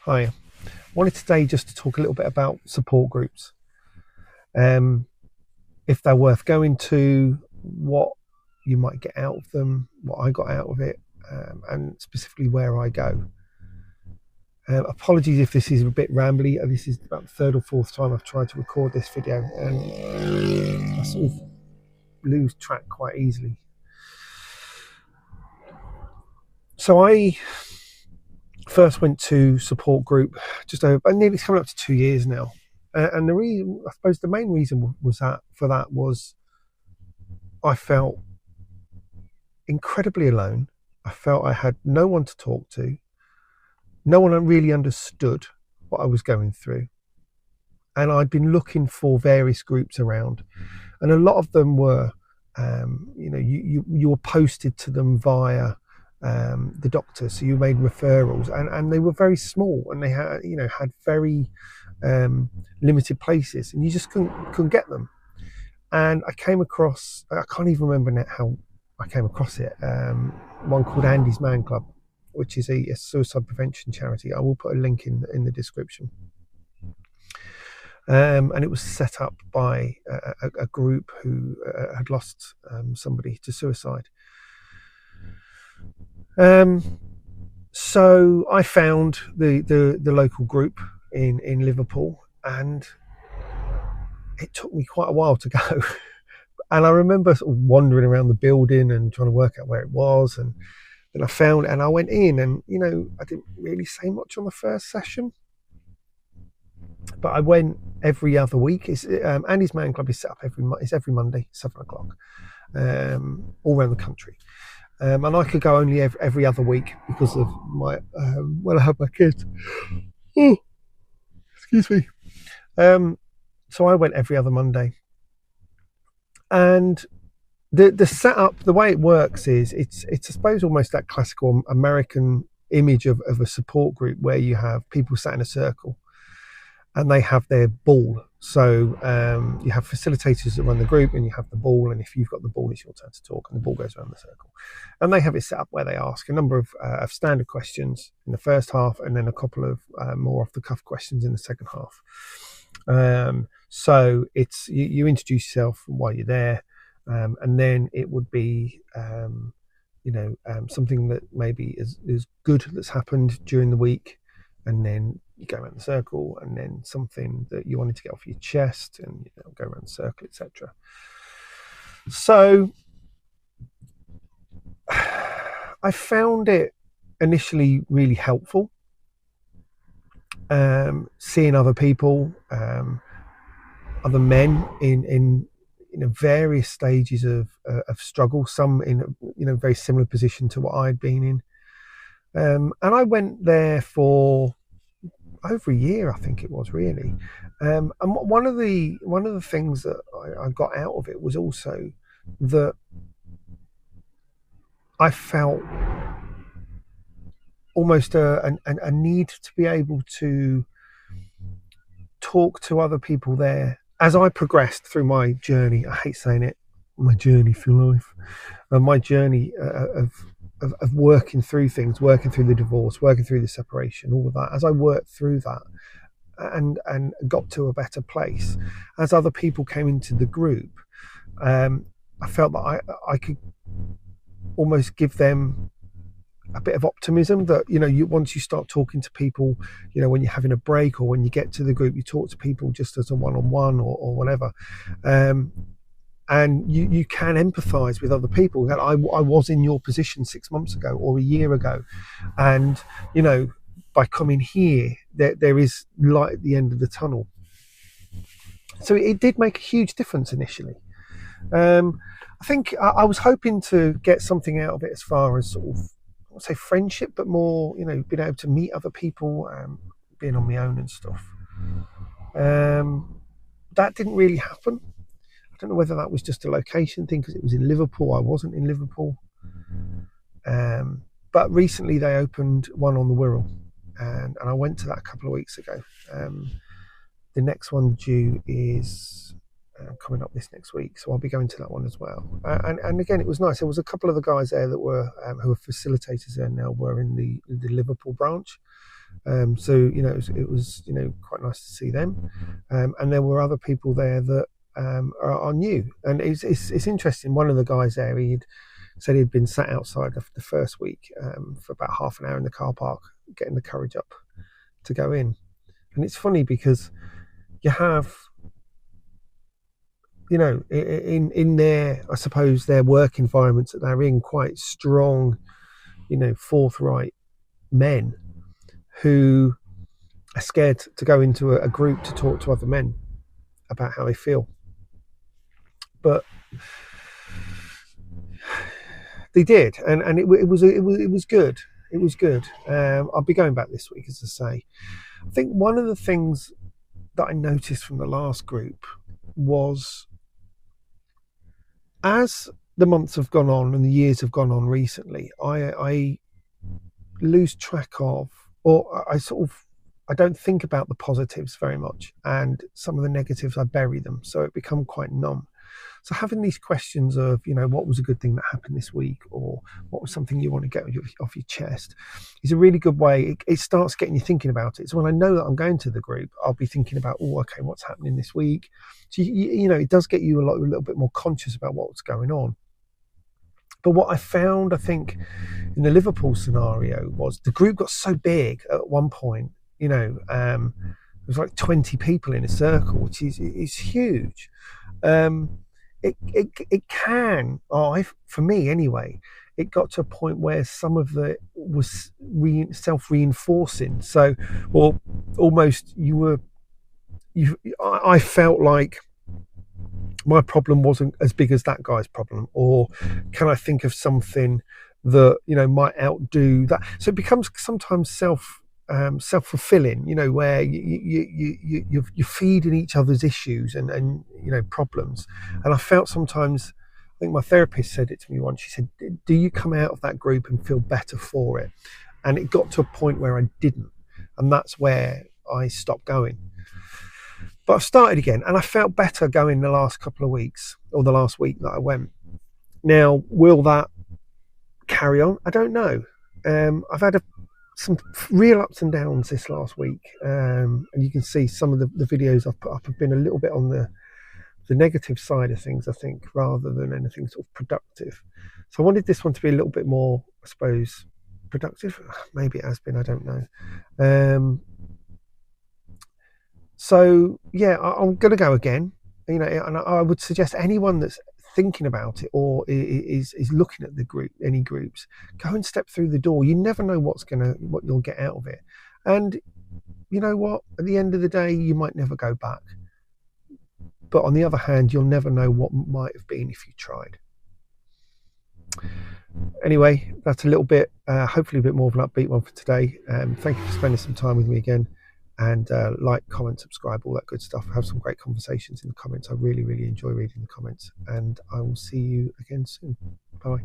Hi. I wanted today just to talk a little bit about support groups. Um, if they're worth going to, what you might get out of them, what I got out of it, and specifically where I go. Apologies if this is a bit rambly. This is about the third or fourth time I've tried to record this video, and I sort of lose track quite easily. So I first went to support group just over, nearly coming up to 2 years now. And the reason, I suppose, the main reason was was I felt incredibly alone. I felt I had no one to talk to. No one really understood what I was going through. And I'd been looking for various groups around, and a lot of them were, you were posted to them via the doctor, so you made referrals, and they were very small, and they had very limited places, and you just couldn't get them. And I came across, I can't even remember now how I came across it, one called Andy's Man Club, which is a suicide prevention charity. I will put a link in the description. And it was set up by a group who had lost somebody to suicide. So I found the local group in Liverpool, and it took me quite a while to go. And I remember sort of wandering around the building and trying to work out where it was, and then I found it, and I went in, and I didn't really say much on the first session, but I went every other week. Andy's Man Club is set up every Monday, 7 o'clock, all around the country. And I could go only every other week because of my when I had my kids. Oh, excuse me. So I went every other Monday, and the setup, the way it works is it's I suppose almost that classical American image of a support group where you have people sat in a circle and they have their ball. So you have facilitators that run the group, and you have the ball, and if you've got the ball, it's your turn to talk, and the ball goes around the circle. And they have it set up where they ask a number of standard questions in the first half, and then a couple of more off-the-cuff questions in the second half. So it's you introduce yourself while you're there, and then it would be something that maybe is good that's happened during the week, and then you go around the circle, and then something that you wanted to get off your chest, and go around the circle, etc. So I found it initially really helpful, seeing other people, other men in various stages of struggle, some in a very similar position to what I'd been in, and I went there for over a year, I think it was, really. And one of the things that I got out of it was also that I felt almost a need to be able to talk to other people there as I progressed through my journey. I hate saying it, my journey through life, my journey of working through things, working through the divorce, working through the separation, all of that. As I worked through that and got to a better place, as other people came into the group, I felt that I could almost give them a bit of optimism that once you start talking to people, when you're having a break, or when you get to the group, you talk to people just as a one-on-one or whatever, and you can empathize with other people. That I was in your position 6 months ago or a year ago, and by coming here, there is light at the end of the tunnel. So it did make a huge difference initially. I think I was hoping to get something out of it as far as sort of, I won't say friendship, but more, being able to meet other people, being on my own and stuff. That didn't really happen. I don't know whether that was just a location thing because it was in Liverpool. I wasn't in Liverpool. But recently they opened one on the Wirral, and I went to that a couple of weeks ago. The next one due is coming up this next week, so I'll be going to that one as well. And again, it was nice. There was a couple of the guys there that were who are facilitators there now were in the Liverpool branch, So it was quite nice to see them, and there were other people there that are new, and it's interesting. One of the guys there, he'd said he'd been sat outside the first week for about half an hour in the car park, getting the courage up to go in. And it's funny because you have, in their, I suppose, their work environments that they're in, quite strong, forthright men who are scared to go into a group to talk to other men about how they feel. But they did, and it was good. It was good. I'll be going back this week, as I say. I think one of the things that I noticed from the last group was, as the months have gone on and the years have gone on recently, I lose track of, or I don't think about the positives very much, and some of the negatives, I bury them, so it become quite numb. So having these questions of, what was a good thing that happened this week, or what was something you want to get off your chest, is a really good way. It starts getting you thinking about it. So when I know that I'm going to the group, I'll be thinking about, okay, what's happening this week? So, it does get you a little bit more conscious about what's going on. But what I found, I think, in the Liverpool scenario was the group got so big at one point, it was like 20 people in a circle, which is huge. It can, for me anyway, it got to a point where some of it was self-reinforcing. So, or almost I felt like my problem wasn't as big as that guy's problem, or can I think of something that might outdo that? So it becomes sometimes self-fulfilling, where you're feeding each other's issues and problems. And I felt sometimes, I think my therapist said it to me once, she said, do you come out of that group and feel better for it? And it got to a point where I didn't, and that's where I stopped going. But I've started again, and I felt better going the last couple of weeks, or the last week that I went. Now, will that carry on? I don't know. I've had some real ups and downs this last week, and you can see some of the videos I've put up have been a little bit on the negative side of things, I think, rather than anything sort of productive. So I wanted this one to be a little bit more, I suppose, productive. Maybe it has been, I don't know. So yeah, I'm going to go again, and I would suggest anyone that's thinking about it or is looking at any groups, go and step through the door. You never know what you'll get out of it. And you know what? At the end of the day, you might never go back. But on the other hand, you'll never know what might have been if you tried. Anyway, that's a little bit, hopefully a bit more of an upbeat one for today. Thank you for spending some time with me again. And like, comment, subscribe, all that good stuff. Have some great conversations in the comments. I really, really enjoy reading the comments. And I will see you again soon. Bye.